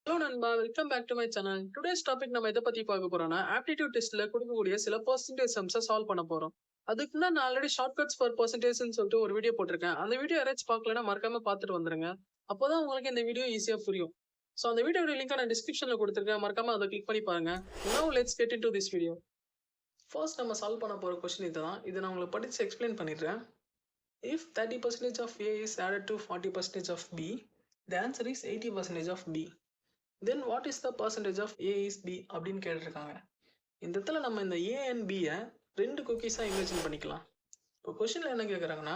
Hello நண்பா, welcome back to my channel. Today's topic நம்ம எதை பத்தி பார்க்க போறோம்னா, ஆப்டிடியூட் டெஸ்ட்ல கொடுக்கக்கூடிய சில பெர்சன்டேஜ் சம்ஸை சால்வ் பண்ண போறோம். அதுக்கு நான் ஆல்ரெடி ஷார்ட்கட்ஸ் ஃபார் பெர்சன்டேஜ்னு சொல்லிட்டு ஒரு வீடியோ போட்டிருக்கேன். அந்த வீடியோ யாராச்சும் பார்க்கலன்னா மறக்காம பார்த்துட்டு வந்துருங்க. அப்போதான் உங்களுக்கு இந்த வீடியோ ஈஸியா புரியும். ஸோ அந்த வீடியோட லிங்க் நான் டிஸ்கிரிப்ஷன்ல கொடுத்துருக்கேன். மறக்காம அதை கிளிக் பண்ணி பாருங்க. Now let's get into this video. First நம்ம சால்வ் பண்ண போற கொஸ்டின் இதுதான். இதை நான் உங்களுக்கு படிச்சு எக்ஸ்பிளைன் பண்ணிடுறேன். If 30% of A is added to 40% of B, the answer is 80% of B. Then what is the percentage of A is B அப்படின்னு கேட்டிருக்காங்க. இந்த இடத்துல நம்ம இந்த A and Bயை ரெண்டு குக்கீஸாக இமேஜின் பண்ணிக்கலாம். இப்போ கொஸ்டினில் என்ன கேட்குறாங்கன்னா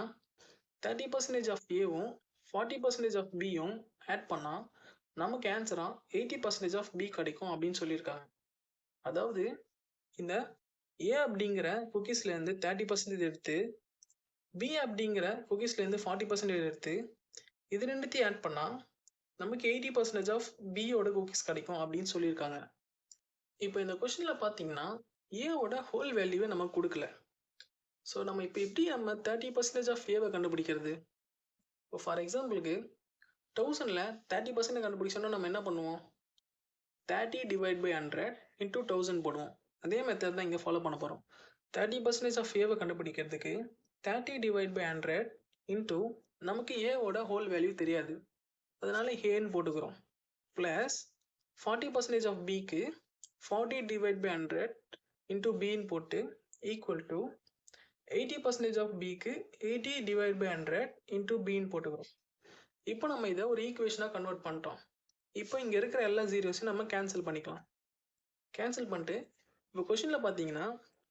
30% ஆஃப் ஏவும் 40% ஆஃப் பியும் ஆட் பண்ணால் நமக்கு ஆன்சராக 80% ஆஃப் பி கிடைக்கும் அப்படின்னு சொல்லியிருக்காங்க. அதாவது இந்த ஏ அப்படிங்கிற குக்கீஸ்லேருந்து 30% எடுத்து பி அப்படிங்கிற குக்கீஸ்லேருந்து 40% எடுத்து இது ரெண்டுத்தையும் ஆட் பண்ணால் நமக்கு 80% ஆஃப் பியோட குக்கீஸ் கிடைக்கும் அப்படின்னு சொல்லியிருக்காங்க. இப்போ இந்த கொஸ்டினில் பார்த்தீங்கன்னா ஏவோட ஹோல் வேல்யூவை நமக்கு கொடுக்கல. ஸோ நம்ம இப்போ எப்படி நம்ம 30% ஆஃப் ஏவை கண்டுபிடிக்கிறது? இப்போ ஃபார் எக்ஸாம்பிளுக்கு 1000ல் 30% கண்டுபிடிச்சோன்னா நம்ம என்ன பண்ணுவோம்? 30 டிவைட் பை 100 இன்டூ 1000 போடுவோம். அதே மெத்தட் தான் இங்கே ஃபாலோ பண்ண போகிறோம். 30% ஆஃப் ஏவை கண்டுபிடிக்கிறதுக்கு 30 டிவைட் பை 100 இன்டூ நமக்கு ஏவோட ஹோல் வேல்யூ தெரியாது, அதனால ஏன்னு போட்டுக்கிறோம். ப்ளஸ் 40% ஆஃப் பிக்கு 40 டிவைட் பை 100 இன்டூ பின்னு போட்டு ஈக்குவல் டு 80% ஆஃப் பிக்கு 80 டிவைட் பை 100 இன்டூ பின்னு போட்டுக்கிறோம். இப்போ நம்ம இதை ஒரு ஈக்குவேஷனாக கன்வெர்ட் பண்ணிட்டோம். இப்போ இங்கே இருக்கிற எல்லா ஜீரோஸையும் நம்ம கேன்சல் பண்ணிக்கலாம். கேன்சல் பண்ணிட்டு இப்போ கொஷினில் பார்த்தீங்கன்னா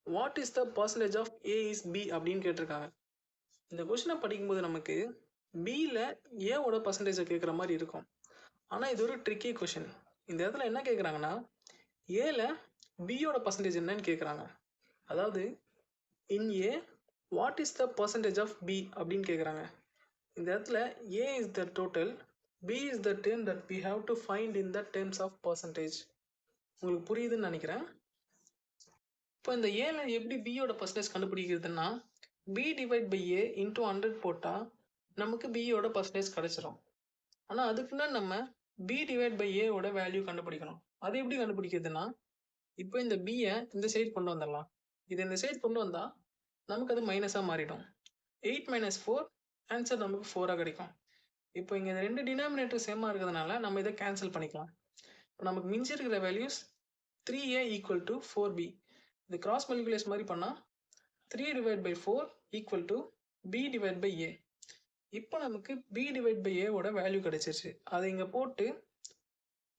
what is the percentage of A is B அப்படின்னு கேட்டிருக்காங்க. இந்த கொஷினை படிக்கும்போது நமக்கு பியில் ஏவோட பர்சன்டேஜை கேட்குற மாதிரி இருக்கும். ஆனால் இது ஒரு ட்ரிக்கி கொஷின். இந்த இடத்துல என்ன கேட்குறாங்கன்னா ஏல பியோட பர்சன்டேஜ் என்னன்னு கேட்குறாங்க. அதாவது in A what is the percentage of B அப்படின்னு கேட்குறாங்க. இந்த இடத்துல A is the total, B is the term that we have to find in the terms of percentage. உங்களுக்கு புரியுதுன்னு நினைக்கிறேன். இப்போ இந்த ஏல எப்படி பியோட பர்சன்டேஜ் கண்டுபிடிக்கிறதுனா B divide by A into 100 போட்டால் நமக்கு பியோட பர்சன்டேஜ் கிடச்சிரும். ஆனால் அதுக்குன்னா நம்ம பி டிவைட் பை ஏவோட வேல்யூ கண்டுபிடிக்கணும். அது எப்படி கண்டுபிடிக்கிறதுனா இப்போ இந்த பியை இந்த சைடு கொண்டு வந்துடலாம். இது இந்த சைடு கொண்டு வந்தால் நமக்கு அது மைனஸாக மாறிடும். 8 - 4 ஆன்சர் நமக்கு 4ஆக கிடைக்கும். இப்போ இங்கே இந்த ரெண்டு டினாமினேட்டர் சேமாக இருக்கிறதுனால நம்ம இதை கேன்சல் பண்ணிக்கலாம். இப்போ நமக்கு மிஞ்சி இருக்கிற values 3a equal to 4b. இது கிராஸ் மல்டிப்ளேஸ் மாதிரி பண்ணால் 3 divide by 4 equal to b divide by a. இப்போ நமக்கு b டிவைட் பை ஏவோட வேல்யூ கிடைச்சிருச்சு. அதை இங்கே போட்டு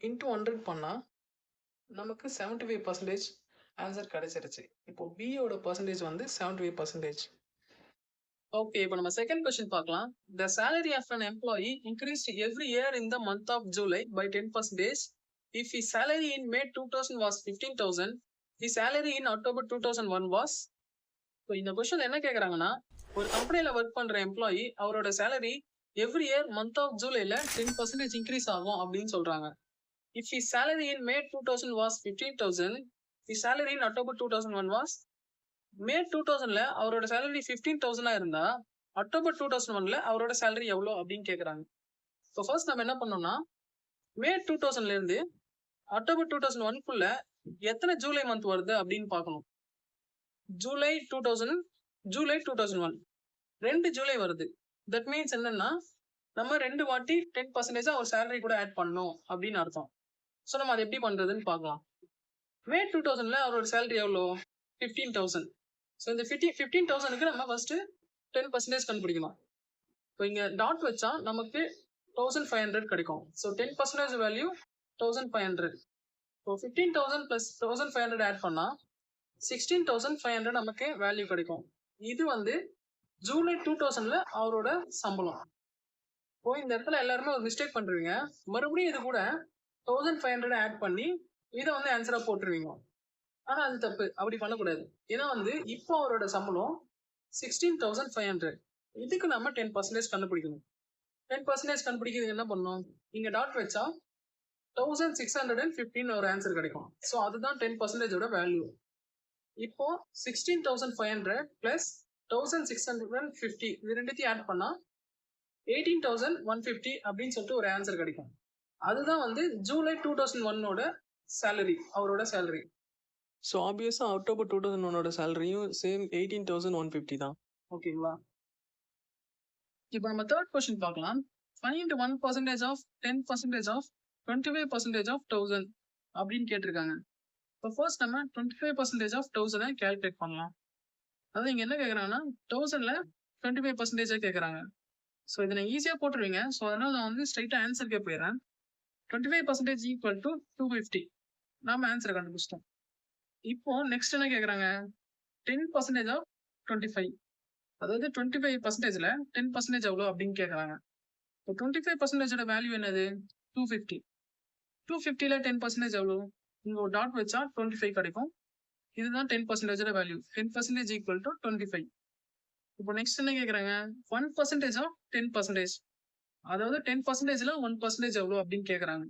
இன்டூ 100 பண்ணால் நமக்கு 75% ஆன்சர் கிடைச்சிருச்சு. இப்போ பியோட பர்சன்டேஜ் வந்து 75%. ஓகே, இப்போ நம்ம செகண்ட் கொஸ்டின் பார்க்கலாம். The salary of an employee increased every year in the month of July by 10%. If his salary in May 2000 was 15,000, his salary in October 2001 was. இப்போ இந்த கொஸ்டின் என்ன கேட்குறாங்கன்னா ஒரு கம்பெனியில் ஒர்க் பண்ணுற எம்ப்ளாயி அவரோட salary every year month of ஜூலைல 10% increase ஆகும் அப்படின்னு சொல்றாங்க. If his salary in May 2000 was 15,000, his salary in October 2001 was. மே 2000ல அவரோட சேலரி 15,000 இருந்தா அக்டோபர் 2001ல அவரோட சேலரி எவ்வளோ அப்படின்னு கேட்குறாங்க. ஸோ ஃபர்ஸ்ட் நம்ம என்ன பண்ணோம்னா மே 2000ல இருந்து அக்டோபர் 2001குள்ள எத்தனை ஜூலை மந்த் வருது அப்படின்னு பார்க்கணும். ஜூலை 2001 2 ஜூலை வருது. தட் மீன்ஸ் என்னன்னா நம்ம 2 வாட்டி 10% ஒரு சேலரி கூட ஆட் பண்ணணும் அப்படின்னு அர்த்தம். ஸோ நம்ம அதை எப்படி பண்றதுன்னு பார்க்கலாம். மே 2000ல அவரோட சேலரி எவ்வளோ? 15,000. ஸோ இந்த 15,000க்கு நம்ம ஃபர்ஸ்ட் 10% கண்டுபிடிக்கணும். இப்போ இங்கே டாட் வச்சா நமக்கு 1500 கிடைக்கும். So 10% value 1500. இப்போ 15,000 + 1500 ஆட் பண்ணால் 16,500 நமக்கு வேல்யூ கிடைக்கும். இது வந்து ஜூலை 2000ல அவரோட சம்பளம். இப்போ இந்த இடத்துல எல்லாருமே ஒரு மிஸ்டேக் பண்ணுறீங்க. மறுபடியும் இது கூட 1500 ஆட் பண்ணி இதை வந்து ஆன்சராக போட்டுருவீங்க. ஆனால் அது தப்பு, அப்படி பண்ணக்கூடாது. ஏன்னா வந்து இப்போ அவரோட சம்பளம் 16,500. இதுக்கு நம்ம 10% கண்டுபிடிக்கணும். 10% கண்டுபிடிக்கிறது என்ன பண்ணணும்? இங்கே டாட் வச்சா 1615 ஒரு ஆன்சர் கிடைக்கும். ஸோ அதுதான் 10%ஓட வேல்யூ. இப்போ 16,500 + 1650 இது ரெண்டுத்தையும் ஆட் பண்ணா 18,150 அப்படின்னு சொல்லிட்டு ஒரு ஆன்சர் கிடைக்கும். அதுதான் வந்து ஜூலை 2001 சேலரி, அவரோட சேலரி. ஸோ ஆப்வியஸாக அக்டோபர் 2001 சேலரியும் சேம் 18,150 தான். ஓகேங்களா? இப்போ நம்ம தேர்ட் கொஸ்டின் பார்க்கலாம். ஃபைண்ட் 1% ஆஃப் 10% ஆஃப் 25% ஆஃப் 1000 அப்படின்னு கேட்டிருக்காங்க. இப்போ ஃபர்ஸ்ட் நம்ம 25% ஆஃப் 1000 கால்குலேட் பண்ணலாம். அதாவது இங்கே என்ன கேட்குறாங்கன்னா 1000ல் 25% கேட்குறாங்க. ஸோ இதை நான் ஈஸியாக போட்டுருவீங்க. ஸோ அதனால் நான் வந்து ஸ்ட்ரைட்டாக ஆன்சருக்கே போயிடுறேன். 25% ஈக்குவல் டு 250. நாம ஆன்சரை கண்டுபிடிச்சிட்டோம். இப்போ நெக்ஸ்ட் என்ன கேட்குறாங்க? 10% ஆஃப் 25. அதாவது 25%ல 10% எவ்வளோ அப்படின்னு கேட்குறாங்க. இப்போ 25%ஓட வேல்யூ என்னது? 250. 250ல 10% எவ்வளோ? இங்கே ஒரு டாட் வச்சா 25 கிடைக்கும். இதுதான் 10%ஓட வேல்யூ. 10% equal to 25. இப்போ நெக்ஸ்ட் என்ன கேட்குறாங்க? 1% ஆஃப் 10%. அதாவது 10%ல 1% எவ்வளோ அப்படின்னு கேட்குறாங்க.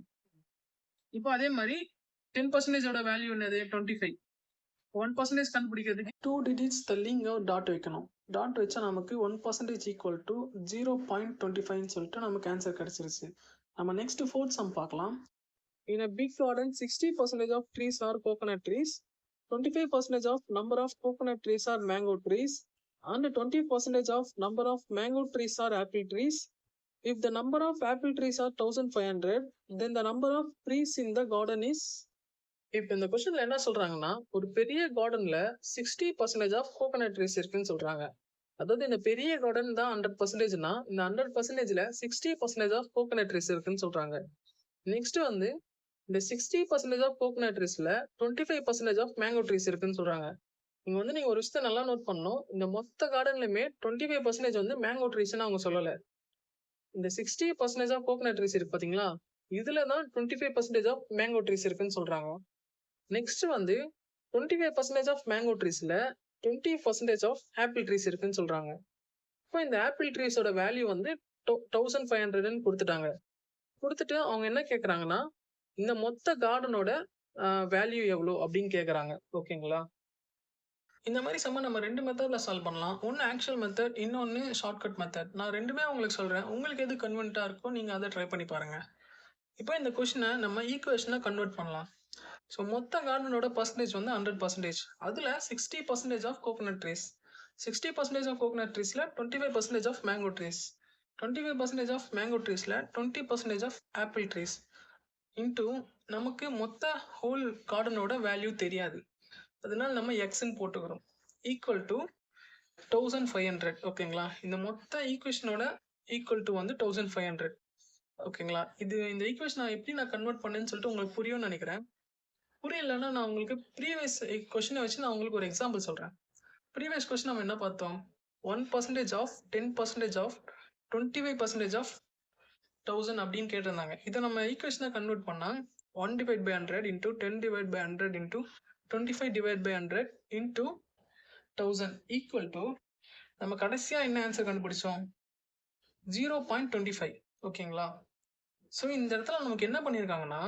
இப்போ அதே மாதிரி 10%ஓட வேல்யூ என்னது? 25. 1% கண்டுபிடிக்கிறதுக்கு 2 டிஜிட்ஸ் தள்ளி இங்கே ஒரு டாட் வைக்கணும். டாட் வச்சா நமக்கு 1% ஈக்குவல் டு 0.25 சொல்லிட்டு நமக்கு ஆன்சர் கிடைச்சிருச்சு. நம்ம நெக்ஸ்ட் ஃபோர்த் சம் பார்க்கலாம். In a big garden, 60% of trees are coconut trees, 25% of number of coconut trees are mango trees, and 20% of number of mango trees are apple trees. If the number of apple trees are 1500, then the number of trees in the garden is. இப்போ இந்த கொஸ்டின்ல என்ன சொல்றாங்கன்னா, ஒரு பெரிய கார்டன்ல 60% of coconut trees இருக்குன்னு சொல்றாங்க. அதாவது இந்த பெரிய கார்டன் தான் 100%னா இந்த 100%ல 60% ஆஃப் கோகனட் ட்ரீஸ் இருக்குன்னு சொல்றாங்க. நெக்ஸ்ட் வந்து இந்த 60% ஆஃப் கோகனட் ட்ரீஸ்ல 25% ஆஃப் மேங்கோ ட்ரீஸ் இருக்குன்னு சொல்றாங்க. இங்க வந்து நீங்க ஒரு விஷயத்தை நல்லா நோட் பண்ணணும். இந்த மொத்த கார்டன்லயுமே 25% வந்து மேங்கோ ட்ரீஸ்ன்னு அவங்க சொல்லல. இந்த 60% ஆஃப் கோகனட் ட்ரீஸ் இருக்கு பாத்தீங்களா, இதுல தான் 25% ஆஃப் மேங்கோ ட்ரீஸ் இருக்குன்னு சொல்றாங்க. நெக்ஸ்ட் வந்து 25% ஆஃப் மேங்கோ ட்ரீஸ்ல 20% ஆஃப் ஆப்பிள் ட்ரீஸ் இருக்குன்னு சொல்றாங்க. இப்போ இந்த ஆப்பிள் ட்ரீஸோட வேல்யூ வந்து 1500ன்னு கொடுத்துட்டாங்க. கொடுத்துட்டு அவங்க என்ன கேட்குறாங்கன்னா, இந்த மொத்த கார்டனோட வேல்யூ எவ்வளோ அப்படின்னு கேட்குறாங்க. ஓகேங்களா? இந்த மாதிரி சம்ம நம்ம 2 மெத்தடில் சால்வ் பண்ணலாம். ஒன்று ஆக்சுவல் மெத்தட், இன்னொன்று ஷார்ட்கட் மெத்தட். நான் ரெண்டுமே உங்களுக்கு சொல்கிறேன். உங்களுக்கு எது கன்வென்ட்டாக இருக்கோ நீங்கள் அதை ட்ரை பண்ணி பாருங்கள். இப்போ இந்த கொஷினை நம்ம ஈக்குவேஷனை கன்வெர்ட் பண்ணலாம். ஸோ மொத்த கார்டனோட பர்சன்டேஜ் வந்து 100%. அதில் 60% of coconut trees. 60% of coconut ட்ரீஸில் 25% of mango trees. 25% of mango ட்ரீஸில் 20% ஆஃப் ஆப்பிள் ட்ரீஸ். இன்ட்டு நமக்கு மொத்த ஹோல் கார்டனோட வேல்யூ தெரியாது. அதனால நம்ம எக்ஸ்ன்னு போட்டுக்கிறோம். Equal to 1500. ஓகேங்களா? இந்த மொத்த ஈக்குவேஷனோட ஈக்குவல் டு வந்து 1500. ஓகேங்களா? இந்த ஈக்குவேஷன் நான் கன்வெர்ட் பண்ணேன்னு சொல்லிட்டு உங்களுக்கு புரியும்னு நினைக்கிறேன். புரியலன்னா நான் உங்களுக்கு ப்ரீவியஸ் கொஸ்டினை வச்சு நான் உங்களுக்கு ஒரு எக்ஸாம்பிள் சொல்கிறேன். ப்ரீவியஸ் கொஸ்டின் நம்ம என்ன பார்த்தோம்? 1% ஆஃப் 10% ஆஃப் 25% ஆஃப் 1000 அப்படின்னு கேட்டிருந்தாங்க. இதை நம்ம ஈக்குவேஷனாக கன்வெர்ட் பண்ணால் 1/100 into 10/100 into 25/100 into 1000 equal to நம்ம கடைசியாக என்ன ஆன்சர் கண்டுபிடிச்சோம்? 0.25. ஓகேங்களா? ஸோ இந்த இடத்துல நமக்கு என்ன பண்ணியிருக்காங்கன்னா,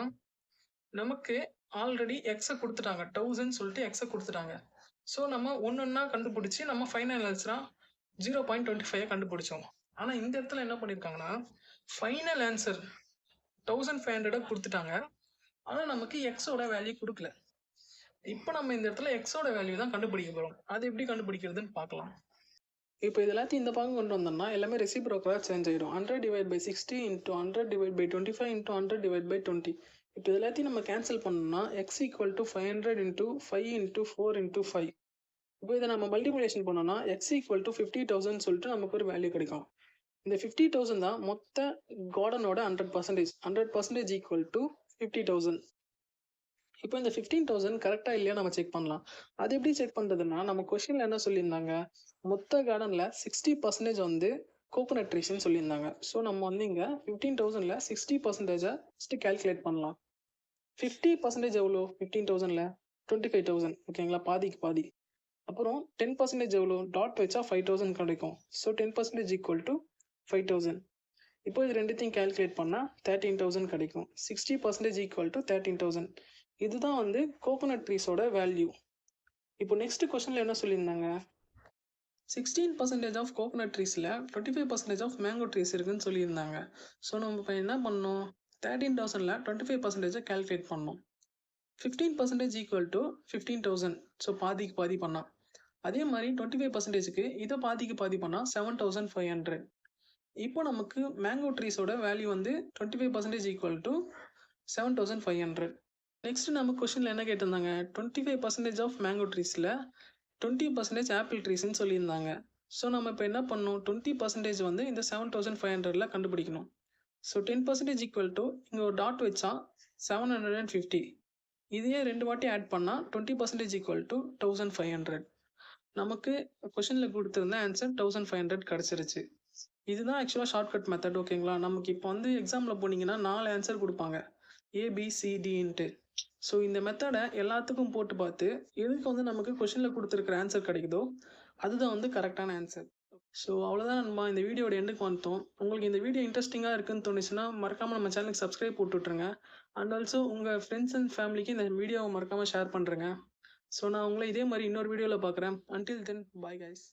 நமக்கு ஆல்ரெடி எக்ஸை கொடுத்துட்டாங்க. 1000 சொல்லிட்டு எக்ஸை கொடுத்துட்டாங்க. ஸோ நம்ம ஒன்றா கண்டுபிடிச்சி நம்ம ஃபைனல் ஆன்சராக 0.25 கண்டுபிடிச்சோம். ஆனால் இந்த இடத்துல என்ன பண்ணியிருக்காங்கன்னா, ஃபைனல் ஆன்சர் 1500 கொடுத்துட்டாங்க. ஆனால் நமக்கு எக்ஸோட வேல்யூ கொடுக்கல. இப்போ நம்ம இந்த இடத்துல எக்ஸோட வேல்யூ தான் கண்டுபிடிக்க போகிறோம். அது எப்படி கண்டுபிடிக்கிறதுன்னு பார்க்கலாம். இப்போ இது எல்லாத்தையும் இந்த பக்கம் கொண்டு வந்தோம்னா எல்லாமே ரெசிப்ரோக்கலாக சேஞ்ச் ஆகிடும். 100/60 இன்ட்டு 100/25 இன்ட்டு 100/20. இப்போ இது எல்லாத்தையும் நம்ம கேன்சல் பண்ணோம்னா X equal to 500 into 5 into 4 into 5. இப்போ இதை நம்ம மல்டிப்ளிகேஷன் பண்ணோம்னா எக்ஸ் ஈக்குவல் டு 50,000 சொல்லிட்டு நமக்கு ஒரு வேல்யூ கிடைக்கும். இந்த 50,000 தான் மொத்த கார்டனோட 100%. 100% ஈக்குவல் டு 50,000. இப்போ இந்த 15,000 கரெக்டாக இல்லையா நம்ம செக் பண்ணலாம். அது எப்படி செக் பண்ணுறதுன்னா, நம்ம கொஸ்டினில் என்ன சொல்லியிருந்தாங்க, மொத்த கார்டனில் 60% வந்து கோகோனட் ட்ரீஸ்ன்னு சொல்லியிருந்தாங்க. ஸோ நம்ம வந்து இங்கே 15,000ல் 60% ஃபஸ்ட்டு கேல்குலேட் பண்ணலாம். 50% எவ்வளோ? 15,000ல் 25,000. ஓகேங்களா? பாதிக்கு பாதி. அப்புறம் 10% எவ்வளோ? டாட் வச்சா 5,000 கிடைக்கும். So 10% equal to 5,000. இப்போ இது ரெண்டுத்தையும் கேல்குலேட் பண்ணால் 13,000 கிடைக்கும். 60% ஈக்குவல் டு 13,000. இதுதான் வந்து கோகோனட் ட்ரீஸோட வேல்யூ. இப்போ நெக்ஸ்ட் கொஸ்டினில் என்ன சொல்லியிருந்தாங்க, 16% ஆஃப் கோகோனட் ட்ரீஸில் 25% ஆஃப் மேங்கோ ட்ரீஸ் இருக்குன்னு சொல்லியிருந்தாங்க. ஸோ நம்ம இப்போ என்ன பண்ணோம், 13,000ல 25% கால்குலேட் பண்ணோம். 15% ஈக்குவல் டு 15,000. ஸோ பாதிக்கு பாதி பண்ணா. அதே மாதிரி 25%க்கு இதை பாதிக்கு பாதி பண்ணால் 7,500. இப்போ நமக்கு மேங்கோ ட்ரீஸோட வேல்யூ வந்து 25% ஈக்குவல் டு 7,500. நெக்ஸ்ட் நம்ம கொஸ்டினில் என்ன கேட்டிருந்தாங்க, 25% ஆஃப் மேங்கோ ட்ரீஸில் 20% ஆப்பிள் ட்ரீஸ்ன்னு சொல்லியிருந்தாங்க. ஸோ நம்ம இப்போ என்ன பண்ணணும், 20% வந்து இந்த 7,500ல் கண்டுபிடிக்கணும். ஸோ 10% ஈக்குவல் டு இங்கே ஒரு டாட் வச்சா 750. இதையே 2 வாட்டி ஆட் பண்ணால் 20% ஈக்குவல் டு 1,500. நமக்கு கொஷனில் கொடுத்துருந்த ஆன்சர் 1,500 கிடச்சிருச்சு. இதுதான் ஆக்சுவலாக ஷார்ட்கட் மெத்தட். ஓகேங்களா, நமக்கு இப்போ வந்து எக்ஸாமில் போனீங்கன்னா 4 ஆன்சர் கொடுப்பாங்க, ABCDன்ட்டு. ஸோ இந்த மெத்தடை எல்லாத்துக்கும் போட்டு பார்த்து எதுக்கு வந்து நமக்கு கொஷனில் கொடுத்துருக்குற ஆன்சர் கிடைக்குதோ அதுதான் வந்து கரெக்டான ஆன்சர். ஸோ அவ்வளோதான் நம்ம இந்த வீடியோட எண்டுக்கு வந்துட்டோம். உங்களுக்கு இந்த வீடியோ இன்ட்ரெஸ்டிங்காக இருக்குன்னு தோணுச்சுன்னா மறக்காமல் நம்ம சேனலுக்கு சப்ஸ்கிரைப் போட்டுவிட்ருங்க. அண்ட் ஆல்சோ உங்கள் ஃப்ரெண்ட்ஸ் அண்ட் ஃபேமிலிக்கு இந்த வீடியோவை மறக்காமல் ஷேர் பண்ணுறேங்க. ஸோ நான் உங்களை இதே மாதிரி இன்னொரு வீடியோவில் பார்க்குறேன். Until then, bye guys.